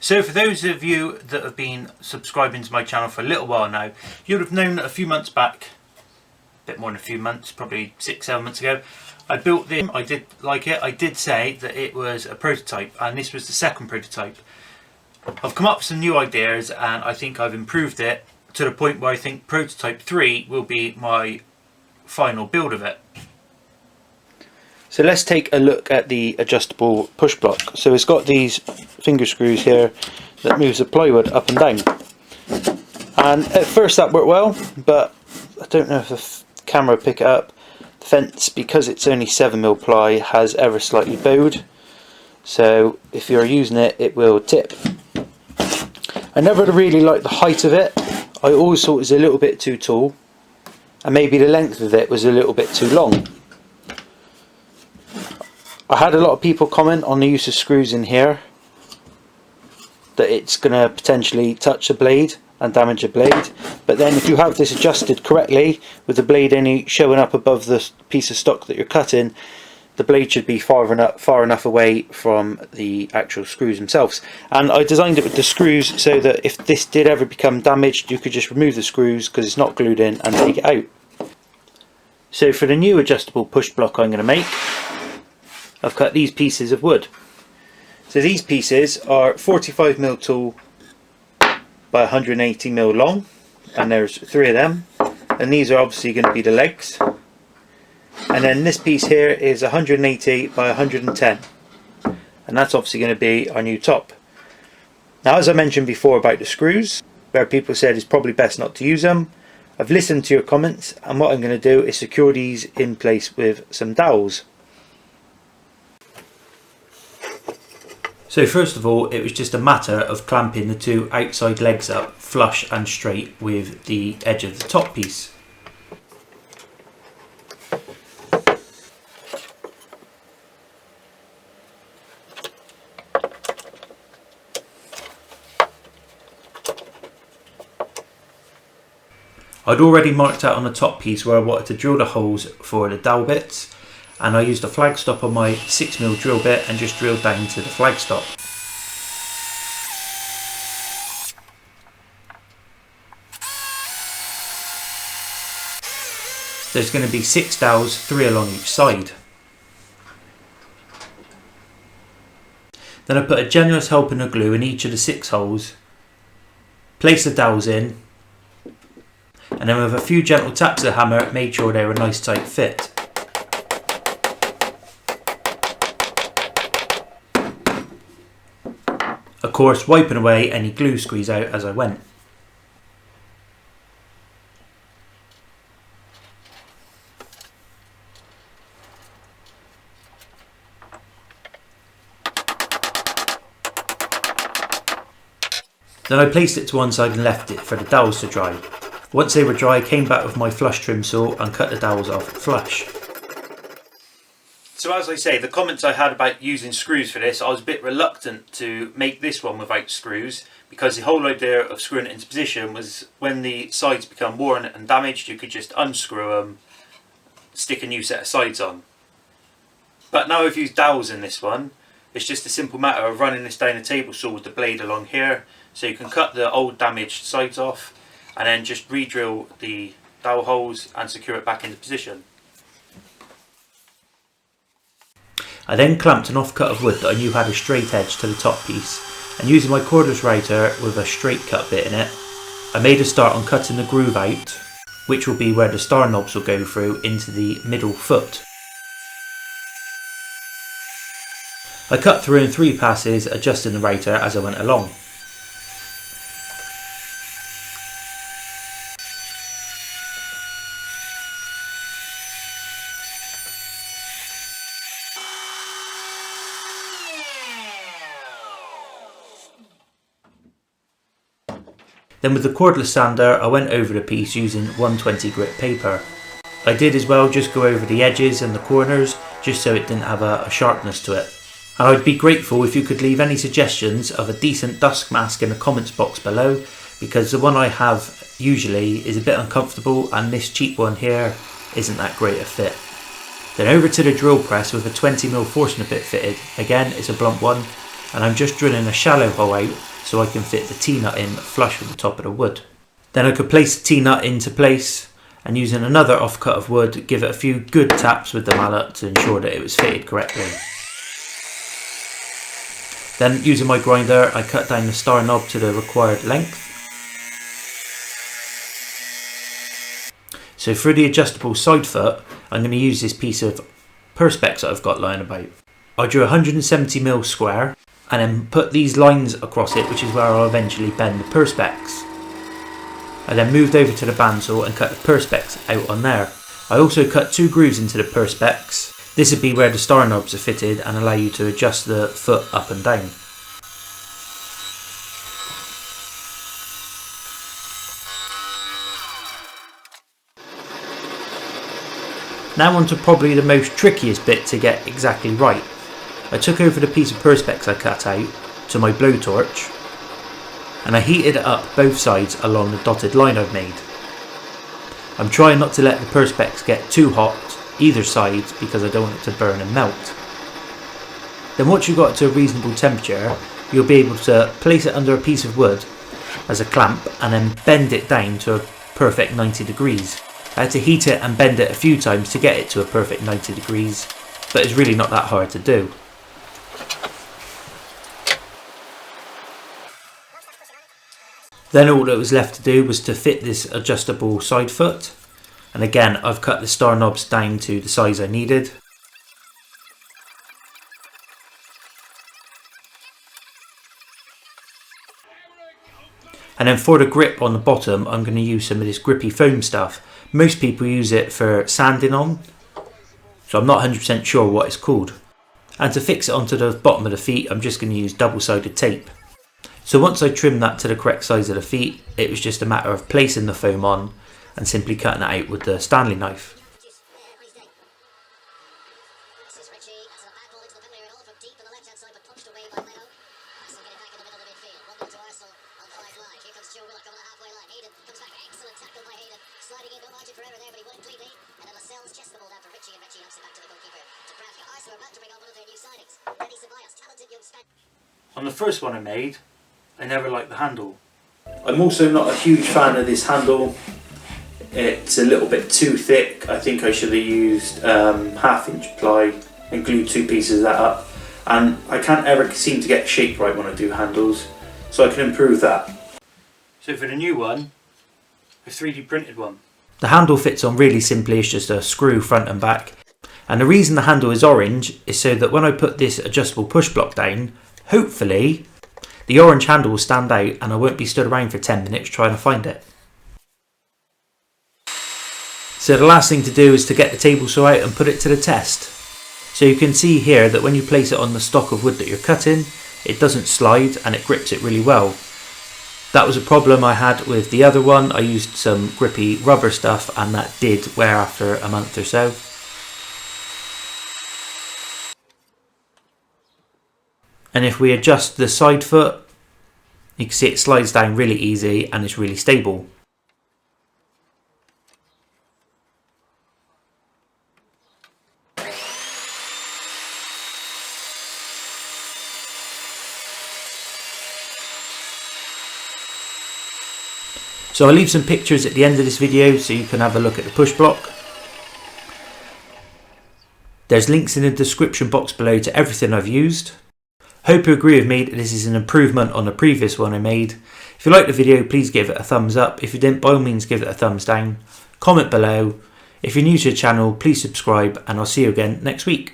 So for those of you that have been subscribing to my channel for a little while now, you would have known that a few months back, a bit more than a few months, probably 6-7 months ago, I built this. I did like it. I did say that it was a prototype, and this was the second prototype. I've come up with some new ideas and I think I've improved it to the point where I think prototype 3 will be my final build of it. So let's take a look at the adjustable push block. So it's got these finger screws here that moves the plywood up and down. And at first that worked well, but I don't know if the camera will pick it up. The fence, because it's only 7mm ply, has ever slightly bowed. So if you're using it, it will tip. I never really liked the height of it. I always thought it was a little bit too tall. And maybe the length of it was a little bit too long. I had a lot of people comment on the use of screws in here, that it's going to potentially touch the blade and damage the blade, but then if you have this adjusted correctly with the blade only showing up above the piece of stock that you're cutting, the blade should be far enough away from the actual screws themselves. And I designed it with the screws so that if this did ever become damaged, you could just remove the screws because it's not glued in and take it out. So for the new adjustable push block I'm going to make, I've cut these pieces of wood. So these pieces are 45mm tall by 180mm long, and there's 3 of them, and these are obviously going to be the legs. And then this piece here is 180 by 110, and that's obviously going to be our new top. Now, as I mentioned before about the screws, where people said it's probably best not to use them, I've listened to your comments, and what I'm going to do is secure these in place with some dowels. So first of all, it was just a matter of clamping the 2 outside legs up flush and straight with the edge of the top piece. I'd already marked out on the top piece where I wanted to drill the holes for the dowel bits, and I used a flag stop on my 6mm drill bit and just drilled down to the flag stop. There's going to be 6 dowels, 3 along each side. Then I put a generous helping of glue in each of the 6 holes, place the dowels in, and then with a few gentle taps of the hammer made sure they were a nice tight fit. Of course, wiping away any glue squeeze out as I went. Then I placed it to one side and left it for the dowels to dry. Once they were dry, I came back with my flush trim saw and cut the dowels off flush. So as I say, the comments I had about using screws for this, I was a bit reluctant to make this one without screws, because the whole idea of screwing it into position was when the sides become worn and damaged, you could just unscrew them, stick a new set of sides on. But now I've used dowels in this one, it's just a simple matter of running this down a table saw with the blade along here, so you can cut the old damaged sides off and then just re-drill the dowel holes and secure it back into position. I then clamped an offcut of wood that I knew had a straight edge to the top piece, and using my cordless router with a straight cut bit in it, I made a start on cutting the groove out, which will be where the star knobs will go through into the middle foot. I cut through in 3 passes, adjusting the router as I went along. Then with the cordless sander, I went over the piece using 120 grit paper. I did as well just go over the edges and the corners, just so it didn't have a sharpness to it. And I'd be grateful if you could leave any suggestions of a decent dust mask in the comments box below, because the one I have usually is a bit uncomfortable and this cheap one here isn't that great a fit. Then over to the drill press with a 20mm forstner bit fitted. Again, it's a blunt one, and I'm just drilling a shallow hole out so I can fit the T-nut in flush with the top of the wood. Then I could place the T-nut into place and using another offcut of wood, give it a few good taps with the mallet to ensure that it was fitted correctly. Then using my grinder, I cut down the star knob to the required length. So for the adjustable side foot, I'm going to use this piece of Perspex that I've got lying about. I drew 170mm square and then put these lines across it, which is where I'll eventually bend the Perspex. I then moved over to the bandsaw and cut the Perspex out on there. I also cut 2 grooves into the Perspex. This would be where the star knobs are fitted and allow you to adjust the foot up and down. Now on to probably the most trickiest bit to get exactly right. I took over the piece of Perspex I cut out to my blowtorch and I heated it up both sides along the dotted line I've made. I'm trying not to let the Perspex get too hot either side because I don't want it to burn and melt. Then once you've got it to a reasonable temperature, you'll be able to place it under a piece of wood as a clamp and then bend it down to a perfect 90 degrees. I had to heat it and bend it a few times to get it to a perfect 90 degrees, but it's really not that hard to do. Then all that was left to do was to fit this adjustable side foot, and again I've cut the star knobs down to the size I needed. And then for the grip on the bottom, I'm going to use some of this grippy foam stuff. Most people use it for sanding on, so I'm not 100% sure what it's called. And to fix it onto the bottom of the feet, I'm just going to use double-sided tape. So once I trimmed that to the correct size of the feet, it was just a matter of placing the foam on and simply cutting it out with the Stanley knife. On the first one I made, I never liked the handle. I'm also not a huge fan of this handle. It's a little bit too thick. I think I should have used 1/2 inch ply and glued 2 pieces of that up. And I can't ever seem to get shape right when I do handles, so I can improve that. So for the new one, I've 3D printed one. The handle fits on really simply, it's just a screw front and back. And the reason the handle is orange is so that when I put this adjustable push block down, hopefully the orange handle will stand out and I won't be stood around for 10 minutes trying to find it. So the last thing to do is to get the table saw out and put it to the test. So you can see here that when you place it on the stock of wood that you're cutting, it doesn't slide and it grips it really well. That was a problem I had with the other one. I used some grippy rubber stuff and that did wear after a month or so. And if we adjust the side foot, you can see it slides down really easy and it's really stable. So I'll leave some pictures at the end of this video so you can have a look at the push block. There's links in the description box below to everything I've used. Hope you agree with me that this is an improvement on the previous one I made. If you liked the video, please give it a thumbs up. If you didn't, by all means give it a thumbs down. Comment below. If you're new to the channel, please subscribe and I'll see you again next week.